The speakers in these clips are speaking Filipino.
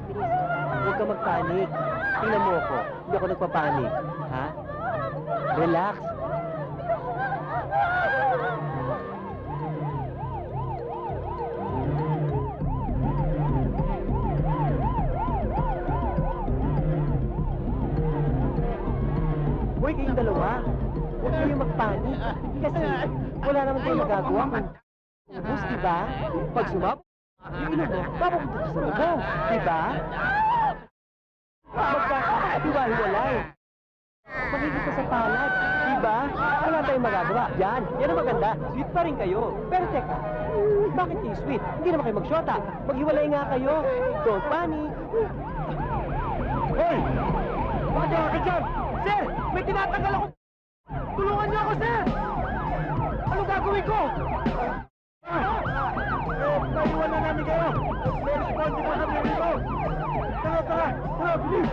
Bilis. Huwag ka magpanik. Tingnan mo ako. Hindi ako nagpapanik. Ha? Relax. Hoy, kayong dalawa. Huwag kayong magpanik. Kasi wala naman kayong magagawa kung ubus, diba? Pag sumabot, yung ilong mo, papapunta sa lubong. Diba? Magkakahiwa-hiwalay. Makikita sa palad. Diba? Wala tayong magagawa. Yan ang maganda. Sweet pa rin kayo. Pero teka, bakit kayo sweet? Hindi naman kayo magsyota. Maghiwalay nga kayo. Don't panic. Hoy! Bakit ako ka dyan? Sir! May tinatanggal ako! Tulungan niyo ako, sir! Anong gagawin ko? Naiwan na namin kayo! May responsible kami dito! Tara, bilis!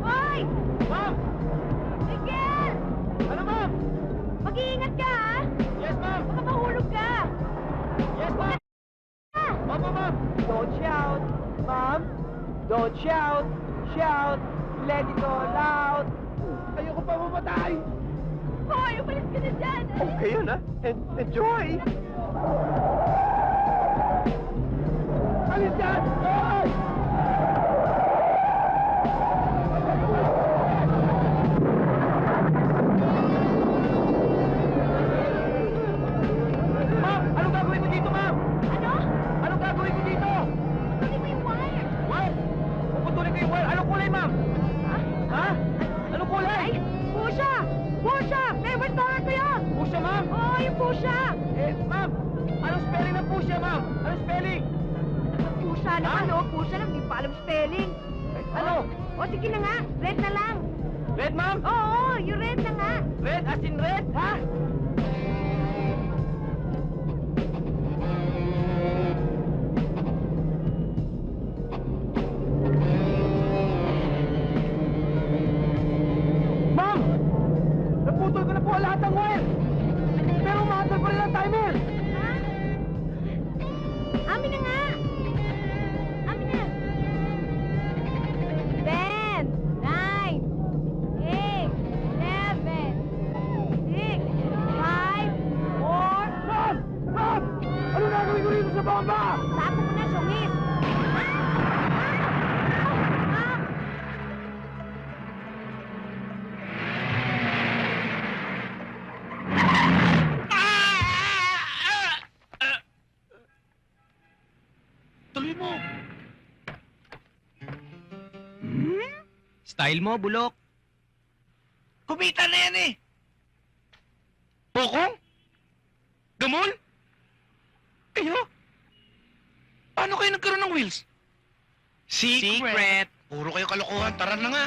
Hoy! Ma'am! Miguel! Ano, ma'am? Mag-iingat ka, ha? Yes, ma'am! Baka mahulog ka! Yes, ma'am! Opo, ma'am! Don't shout! Ma'am! Don't shout! Shout! Let it all out! Ayoko pa mamatay! Hoy! Umalis ka na dyan! Okay yun, ha? Enjoy! Alis dyan! Hoy! Ma'am! Anong gagawin mo dito, ma'am? Ano? Anong gagawin mo dito? Tuloy mo yung wire! Wire? Puputulin ko yung wire. Anong kulay, ma'am? Ha? Ha? Anong kulay? Ay! Pusha! Pusha! Favorite color ko yun! Pusha, ma'am? Oo, yung pusha! Ma'am! Anong spelling ng pusha, ma'am? Anong spelling? Pusha naman, Ha? oh! Pusha lang, di pa alam spelling! Ano? O, sige na nga! Red na lang! Red, ma'am? Oo, yung red na nga! Red as in red, ha? Ma'am! Naputol ko na po lahat ng wire! Pero umahatol ko rin ang timer! Ha? Amin na nga! Amin na! 10, 9, 8, 7, 6, 5, 4... Ma'am! Ma'am! Ano gagawin ko rito sa bomba? Tapo mo na, sungis! Tuloy mo! Style mo, bulok. Kumita na yan eh! Pokong? Gamol? Kayo? Paano kayo nagkaroon ng wheels? Secret. Puro kayo kalokohan, tara na nga!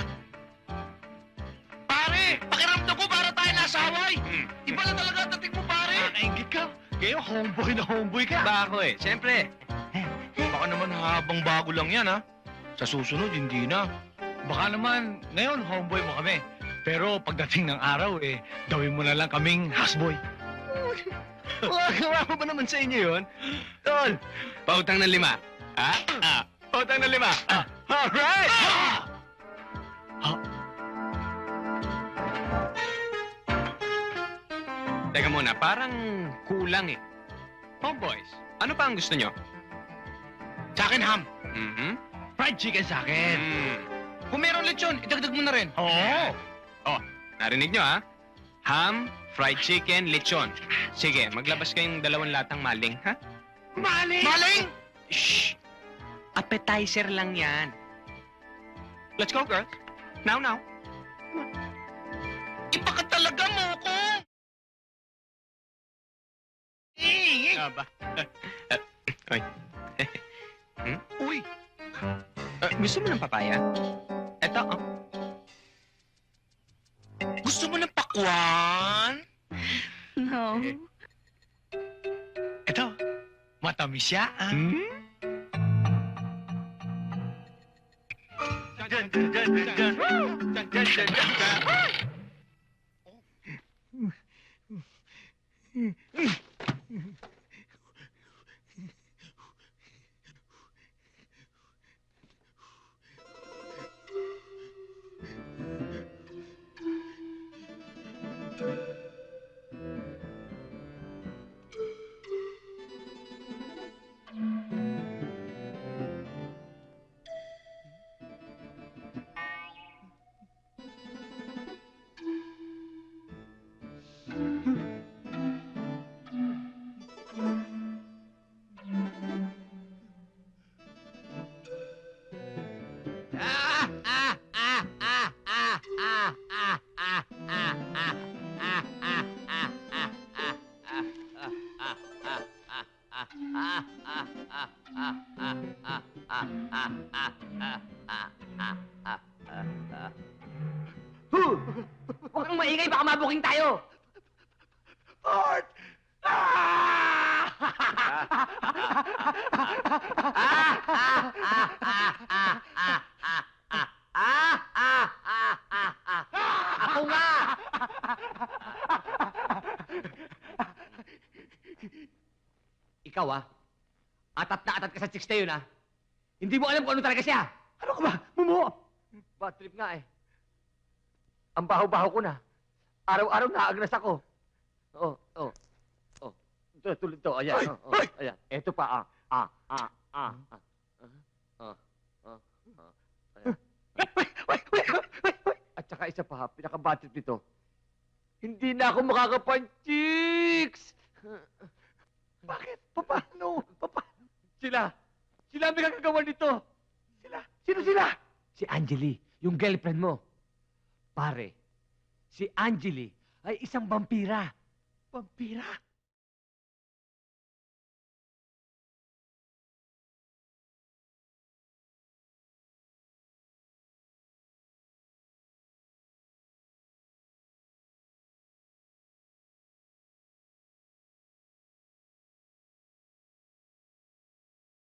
Pare! Pakiramdam ko para tayo nasaway! Iba na talaga dating mo, pare! Nakaingit ka! Kayo, homeboy ka! Ba ako eh, siyempre. Baka naman habang bago lang yan, ha? Sa susunod, hindi na. Baka naman, ngayon, homeboy mo kami. Pero pagdating ng araw, gawin mo na lang kaming houseboy. Gawa mo ba naman sa inyo yun? Tol, pautang ng 5. Ha? Pautang ng 5. Alright! Teka muna, parang kulang eh. Homeboys, ano pa ang gusto nyo? Sa akin, ham! Mhm. Fried chicken sa akin. Kung meron lechon, idagdag mo na rin. Oo. Oh, narinig nyo ha? Ham, fried chicken, lechon. Sige, maglabas kayong 2 latang maling, ha? Maling! Maling! Shh! Appetizer lang yan. Let's go, girls. Now. Ipakatalaga mo ko! Aba. Oy. Uy! Gusto mo ng papaya? Eto, oh. Gusto mo ng pakwan? No. Ito, matamis siya. Hmm? Dun, dun, dun, dun, dun. Dun, dun, dun, dun, dun. Huwag kang maingay, baka mabuking tayo! Art! Ako nga! Ikaw atat na atat ka sa chicks na yun Hindi mo alam kung ano talaga siya. Ano ka ba? Mumo! Bad trip nga Ang baho-baho ko na. Araw-araw naagnas ako. Oh. Tulad to, ayan. Ayan. Eto pa, Ayan. At saka isa pa, pinaka-bad trip nito. Hindi na ako makakapan-chicks! Bakit? Paano? Sila may kagagawa nito. Sino sila? Si Angeli, yung girlfriend mo. Pare, si Angeli ay isang vampira. Vampira?